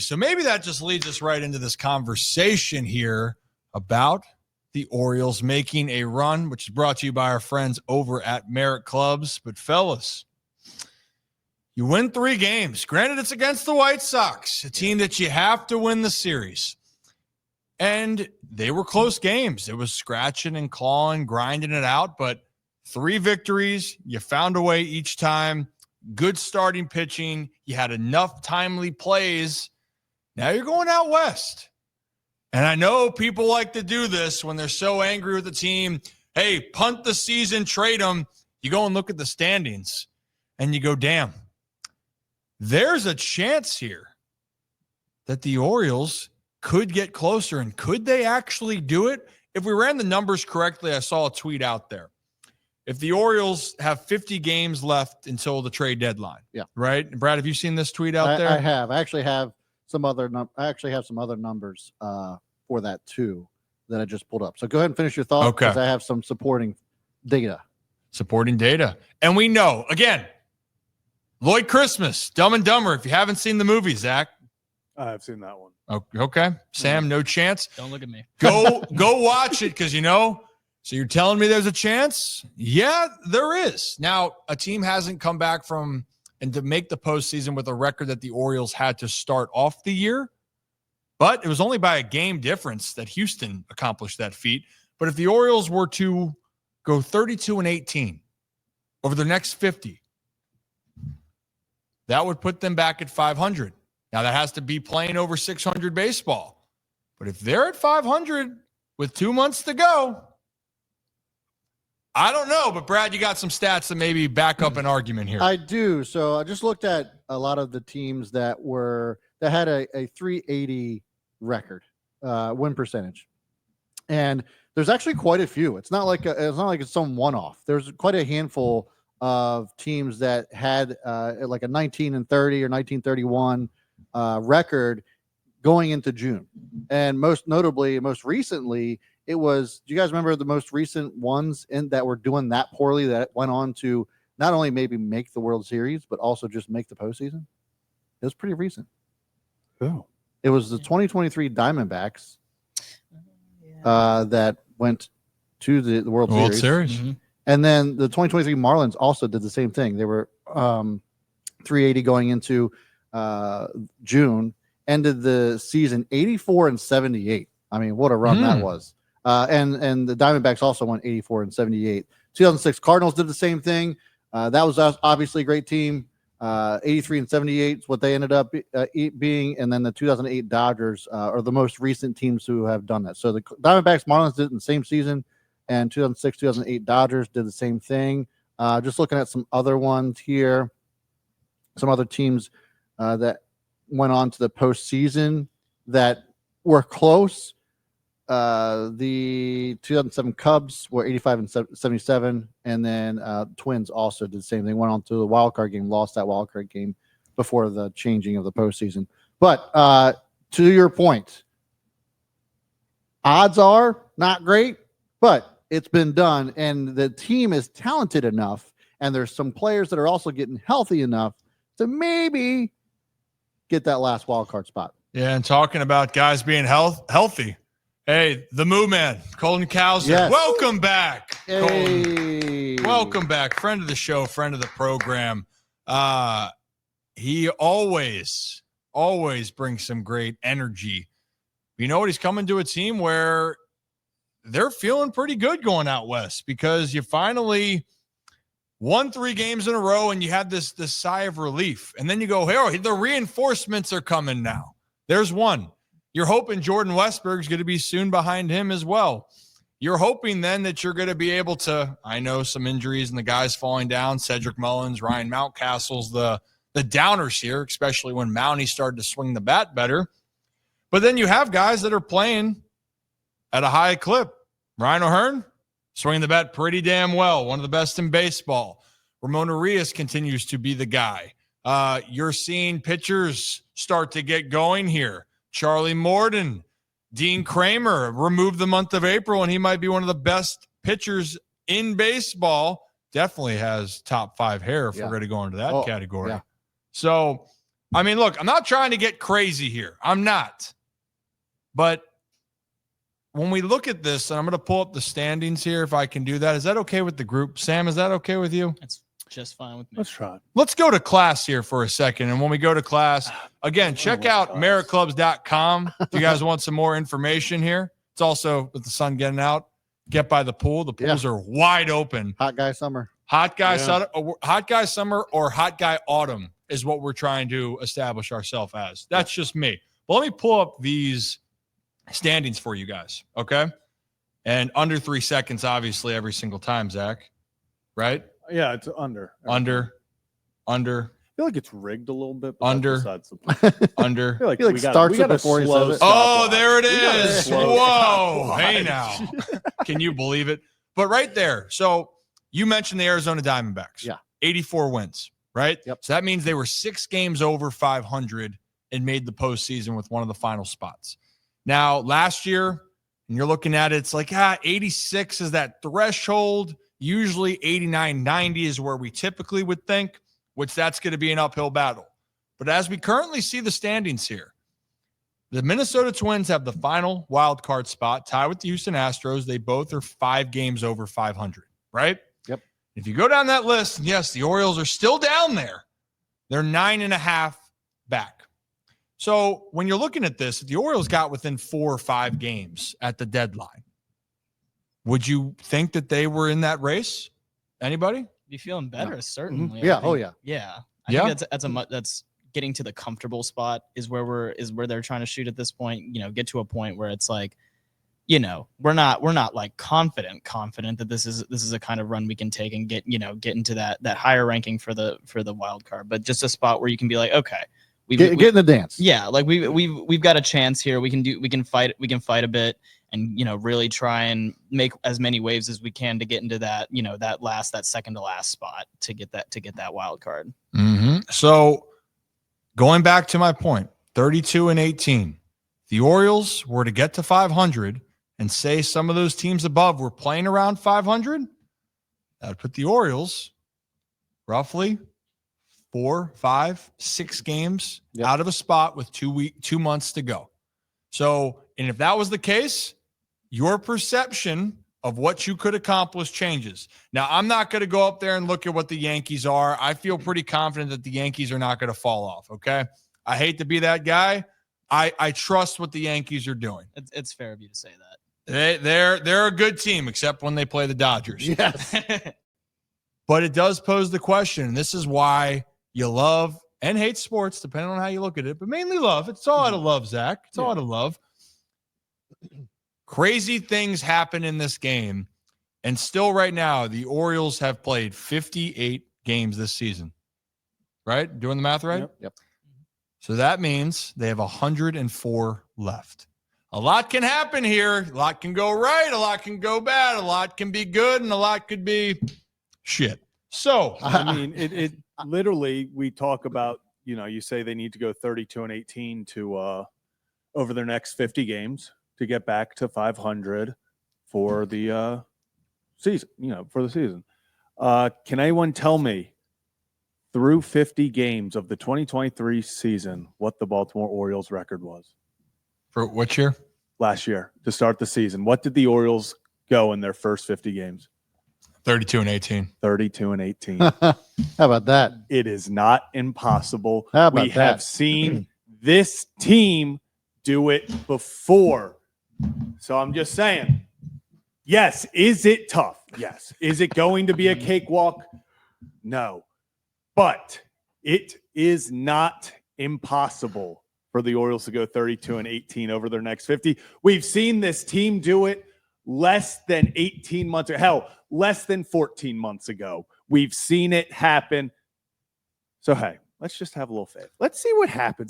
So maybe that just leads us right into this conversation here about the Orioles making a run, which is brought to you by our friends over at Merit Clubs. But fellas, you win 3 games. Granted, it's against the White Sox, a team that you have to win the series. And they were close games. It was scratching and clawing, grinding it out. But 3 victories, you found a way each time. Good starting pitching. You had enough timely plays. Now you're going out west. And I know people like to do this when they're so angry with the team. Hey, punt the season, trade them. You go and look at the standings, and you go, damn, there's a chance here that the Orioles could get closer. And could they actually do it? If we ran the numbers correctly, I saw a tweet out there. If the Orioles have 50 games left until the trade deadline, right? And Brad, have you seen this tweet out there? I have. I actually have some other numbers for that too that I just pulled up. So go ahead and finish your thought because I have some supporting data. And we know, again, Lloyd Christmas, Dumb and Dumber. If you haven't seen the movie, Zach. I've seen that one. Okay. Sam, no chance. Don't look at me. Go watch it because, so you're telling me there's a chance? Yeah, there is. Now, a team hasn't come back from and to make the postseason with a record that the Orioles had to start off the year. But it was only by a game difference that Houston accomplished that feat. But if the Orioles were to go 32-18 over the next 50, that would put them back at 500. Now, that has to be playing over 600 baseball. But if they're at 500 with 2 months to go, I don't know. But, Brad, you got some stats that maybe back up an argument here. I do. So I just looked at a lot of the teams that had a 380 record win percentage. And there's actually quite a few. It's not like it's some one-off. There's quite a handful of teams that had like a 19-30 or 19-31 record going into June. And most recently, it was, do you guys remember the most recent ones that were doing that poorly that went on to not only maybe make the World Series, but also just make the postseason? It was pretty recent. Oh. It was the 2023 Diamondbacks that went to the World Series. Mm-hmm. And then the 2023 Marlins also did the same thing. They were 380 going into June, ended the season 84-78. I mean, what a run that was. And the Diamondbacks also won 84-78. 2006 Cardinals did the same thing. That was obviously a great team. 83-78 is what they ended up being. And then the 2008 Dodgers are the most recent teams who have done that. So the Diamondbacks, Marlins did it in the same season, and 2006, 2008 Dodgers did the same thing. Just looking at some other ones here, some other teams that went on to the postseason that were close. The 2007 Cubs were 85-77, and then Twins also did the same thing. Went on to the wild card game, lost that wild card game before the changing of the postseason. But to your point, odds are not great, but it's been done, and the team is talented enough, and there's some players that are also getting healthy enough to maybe get that last wild card spot. Yeah, and talking about guys being healthy. Hey, the Moo Man, Colton Cowser. Yes. Welcome back. Hey. Welcome back. Friend of the show, friend of the program. He always brings some great energy. You know what? He's coming to a team where they're feeling pretty good going out west because you finally won 3 games in a row and you had this sigh of relief. And then you go, hey, the reinforcements are coming now. There's one. You're hoping Jordan Westberg's going to be soon behind him as well. You're hoping then that you're going to be able to, I know some injuries and the guys falling down, Cedric Mullins, Ryan Mountcastle's the downers here, especially when Mountie started to swing the bat better. But then you have guys that are playing at a high clip. Ryan O'Hearn, swinging the bat pretty damn well, one of the best in baseball. Ramon Urias continues to be the guy. You're seeing pitchers start to get going here. Charlie Morton, Dean Kramer removed the month of April, and he might be one of the best pitchers in baseball. Definitely has top 5 hair if we're going to go into that category. Yeah. So I mean, look, I'm not trying to get crazy here. I'm not. But when we look at this, and I'm going to pull up the standings here if I can do that. Is that okay with the group? Sam, is that okay with you? That's just fine with me. Let's try. Let's go to class here for a second. And when we go to class, again, check out meritclubs.com if you guys want some more information here. It's also with the sun getting out. Get by the pool. The pools are wide open. Hot guy summer. Hot guy summer or hot guy autumn is what we're trying to establish ourselves as. That's just me. But let me pull up these standings for you guys, okay? And under 3 seconds, obviously, every single time, Zach, right? Yeah, it's under. Under. I feel like it's rigged a little bit. But Under. Under. I feel like He, like, starts it before he says it. Oh, there it We gotta is. slow Whoa. stopwatch. Hey, now. Can you believe it? But right there. So you mentioned the Arizona Diamondbacks. Yeah. 84 wins, right? Yep. So that means they were 6 games over 500 and made the postseason with one of the final spots. Now, last year, and you're looking at it, it's like, 86 is that threshold. Usually 89, 90 is where we typically would think, which that's going to be an uphill battle. But as we currently see the standings here, the Minnesota Twins have the final wild card spot, tied with the Houston Astros. They both are 5 games over 500, right? Yep. If you go down that list, yes, the Orioles are still down there. They're 9.5 back. So when you're looking at this, if the Orioles got within 4 or 5 games at the deadline, would you think that they were in that race? Anybody? Be feeling better, certainly. Yeah. I Oh, think- yeah. Yeah. Yeah. I think that's getting to the comfortable spot is where they're trying to shoot at this point. Get to a point where it's like, we're not like confident that this is a kind of run we can take and get into that higher ranking for the wild card, but just a spot where you can be like, okay, Get in the dance. yeah, like we've got a chance here. We can fight a bit and really try and make as many waves as we can to get into that that second to last spot to get that wild card. Mm-hmm. So going back to my point, 32-18, the Orioles were to get to 500 and say some of those teams above were playing around 500, that would put the Orioles roughly 4, 5, 6 games out of a spot with 2 months to go. So, and if that was the case, your perception of what you could accomplish changes. Now, I'm not going to go up there and look at what the Yankees are. I feel pretty confident that the Yankees are not going to fall off, okay? I hate to be that guy. I trust what the Yankees are doing. It's fair of you to say that. They're a good team, except when they play the Dodgers. Yes. But it does pose the question, and this is why you love and hate sports, depending on how you look at it, but mainly love. It's all out of love, Zach. It's all out of love. Crazy things happen in this game, and still right now, the Orioles have played 58 games this season. Right? Doing the math right? Yep. So that means they have 104 left. A lot can happen here. A lot can go right. A lot can go bad. A lot can be good, and a lot could be shit. So, I mean, it literally, we talk about, you say they need to go 32-18 to over their next 50 games to get back to 500 for the season, for the season. Can anyone tell me through 50 games of the 2023 season what the Baltimore Orioles record was? for what year? Last year to start the season. What did the Orioles go in their first 50 games? 32-18. 32-18. How about that? It is not impossible. How about We have that? seen this team do it before. So I'm just saying, yes. Is it tough? Yes. Is it going to be a cakewalk? No. But it is not impossible for the Orioles to go 32-18 over their next 50. We've seen this team do it less than 18 months, or hell, less than 14 months ago. We've seen it happen. So, hey, let's just have a little faith. Let's see what happens.